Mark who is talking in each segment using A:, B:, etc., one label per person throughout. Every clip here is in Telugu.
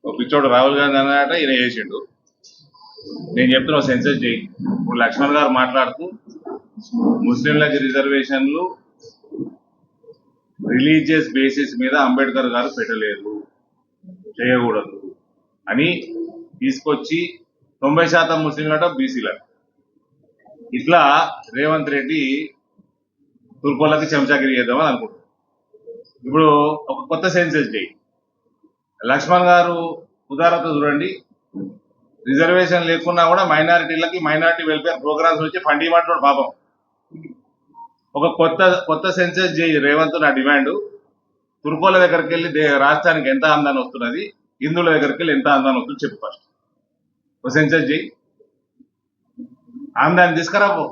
A: ఒక పిచ్చోడు రాహుల్ గాంధీ అన్నట ఈయన చేసిండు. నేను చెప్తున్నా సెన్సస్ చేయి. ఇప్పుడు లక్ష్మణ్ గారు మాట్లాడుతూ ముస్లింలకి రిజర్వేషన్లు రిలీజియస్ బేసిస్ మీద అంబేద్కర్ గారు పెట్టలేదు, చేయకూడదు అని తీసుకొచ్చి 90% ముస్లింలట బీసీలట. ఇట్లా రేవంత్ రెడ్డి తుర్కోళ్ళకి చెంచాగిరి చేద్దామని అనుకుంటున్నాడు. ఇప్పుడు ఒక కొత్త సెన్సెస్ చేయి. లక్ష్మణ్ గారు ఉదారత చూడండి. రిజర్వేషన్ లేకున్నా కూడా మైనారిటీలకి మైనారిటీ వెల్ఫేర్ ప్రోగ్రామ్స్ వచ్చి ఫండ్ ఇవ్వమంటున్నాడు పాపం. ఒక కొత్త సెన్సెస్ చేయి రేవంత్. నా డిమాండ్, తుర్కోల దగ్గరికి వెళ్ళి రాష్ట్రానికి ఎంత ఆందాన్ని వస్తున్నది, హిందువుల దగ్గరికి వెళ్ళి ఎంత ఆందాన్ని వస్తుంది చెప్పు. ఫస్ట్ ఒక సెన్సెస్ చేయి, ఆందాన్ని తీసుకురాపో.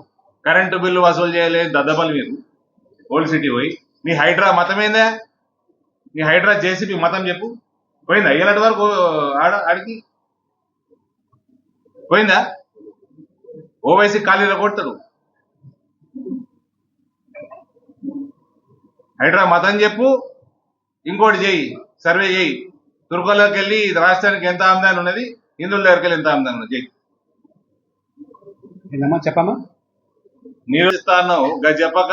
A: కరెంటు బిల్లు వసూలు చేయలేదు దద్దపల్లి మీరు ఓల్డ్ సిటీ పోయి. నీ హైడ్రా మతం ఏందా? నీ హైడ్రా జేసీబీ మతం చెప్పు. పోయిందా అయ్యేలాంటి వరకు ఆడికి పోయిందా? ఓవైసీ ఖాళీలో కొడతాడు. హైడ్రా మతం చెప్పు, ఇంకోటి చేయి, సర్వే చేయి. తుర్కోలోకి వెళ్ళి రాష్ట్రానికి ఎంత ఆమ్దాని ఉన్నది, హిందువుల దగ్గరికి వెళ్ళి ఎంత ఆమ్దాని ఉన్నది చేయి.
B: చెప్పమ్మా.
A: నీరు ఇస్తాను గది చెప్పక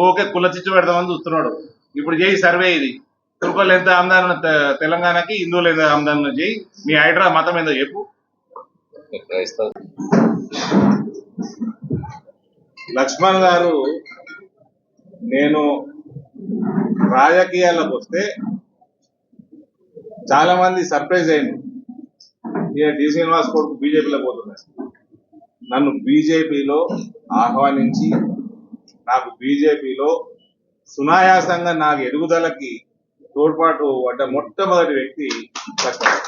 A: ఓకే కుల చిచ్చు పెడదామని చూస్తున్నాడు. ఇప్పుడు చేయి సర్వే. ఇది తుర్కోలు ఎంత ఆమ్దాని ఉన్న తెలంగాణకి, హిందువులు ఎంత ఆమ్దాని ఉన్న చేయి. నీ హైడ్రా మతం ఏందో చెప్పు. లక్ష్మణ్ గారు, నేను రాజకీయాలకు వస్తే చాలా మంది సర్ప్రైజ్ అయింది. ఇక డి శ్రీనివాస్ కొడుకు బీజేపీలో పోతున్నారు. నన్ను బీజేపీలో ఆహ్వానించి నాకు బీజేపీలో సునాయాసంగా నాకు ఎదుగుదలకి తోడ్పాటు పడ్డ మొట్టమొదటి వ్యక్తి లక్ష్మణ్.